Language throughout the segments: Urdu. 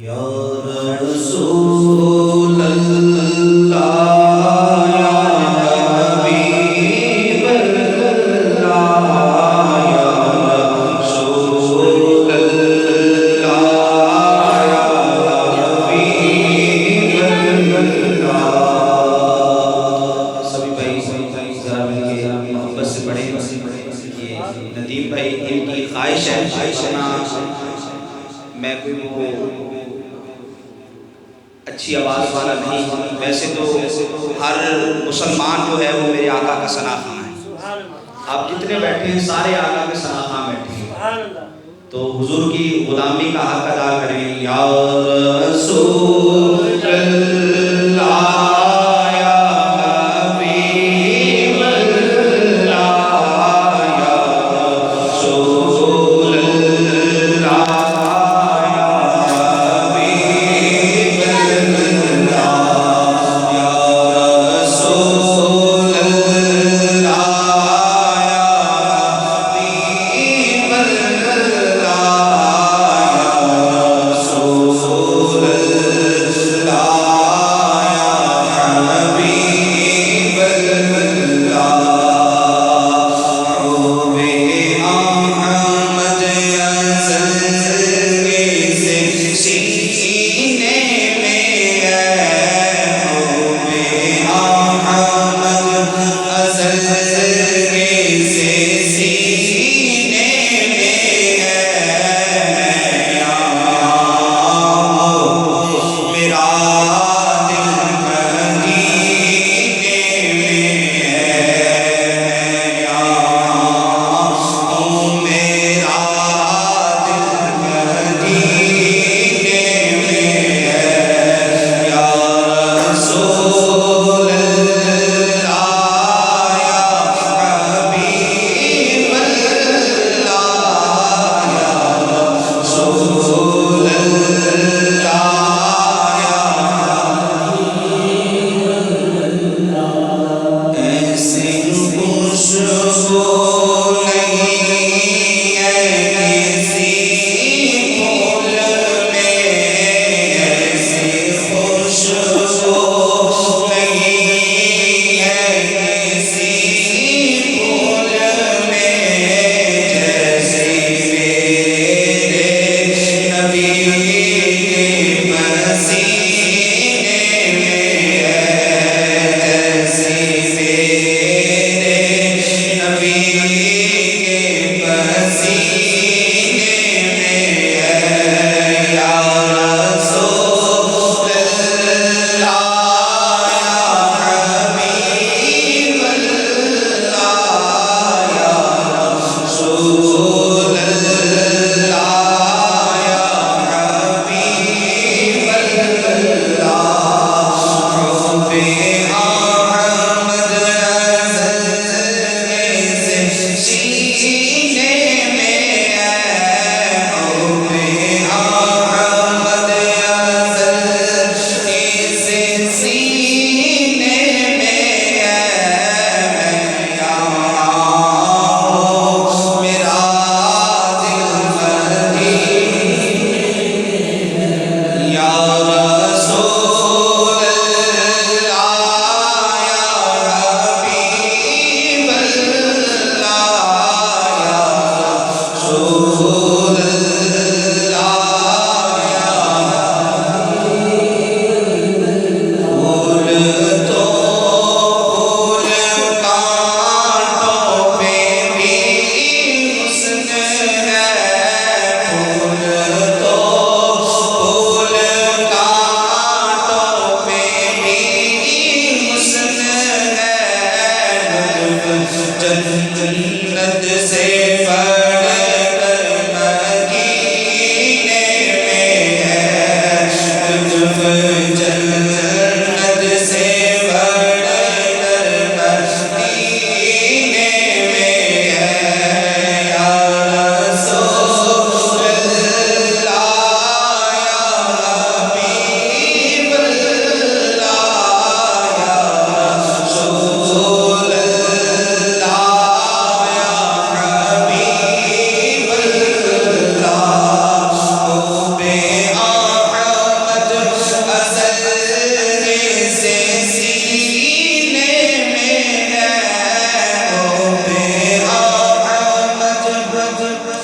یا رسول اللہ یا حبیب اللہ یا رسول اللہ یا حبیب اللہ۔ سبھی بھائی ذرا مل کے محبت سے پڑھیں۔ یہ ندیم بھائی ان کی خواہش ہے، میں کوئی وہ اچھی آواز والا نہیں ہوں، ویسے تو ہر مسلمان جو ہے وہ میرے آقا کا ثنا خواں ہے۔ آپ جتنے بیٹھے ہیں سارے آقا کے ثنا خواں بیٹھے ہیں، تو حضور کی غلامی کا حق ادا کریں۔ یا رسول اللہ یا حبیب اللہ یا رسول اللہ یا حبیب اللہ یا رسول اللہ یا حبیب اللہ یا رسول اللہ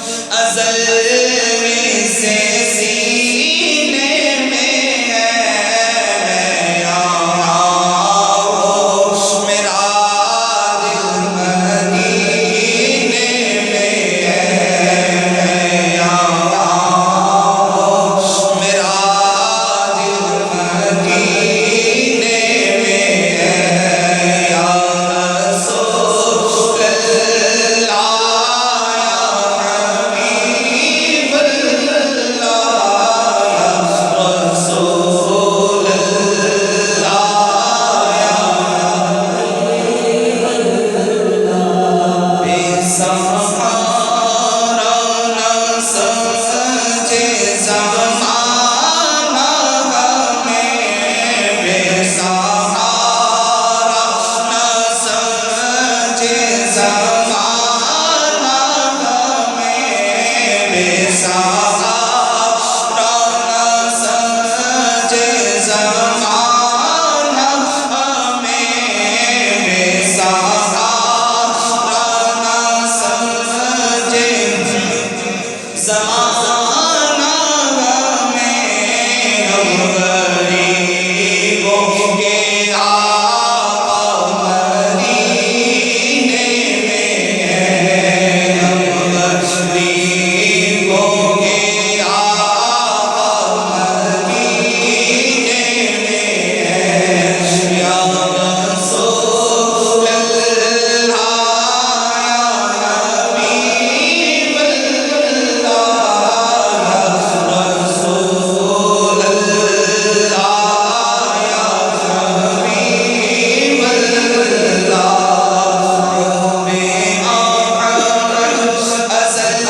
ازل میں سے سینے میں ہے یا میرا دل مدینے میں ہے یا میرا دل مدینے میں ہے یا رسول اللہ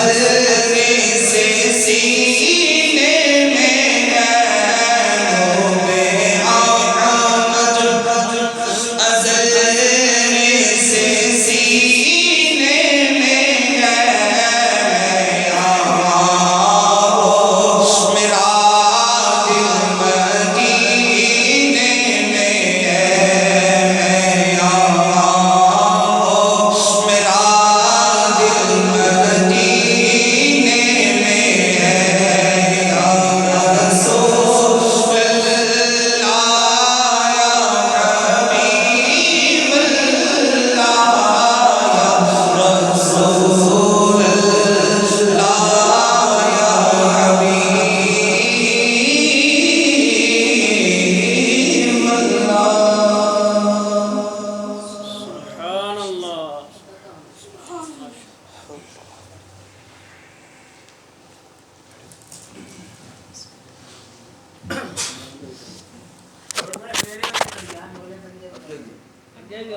ازل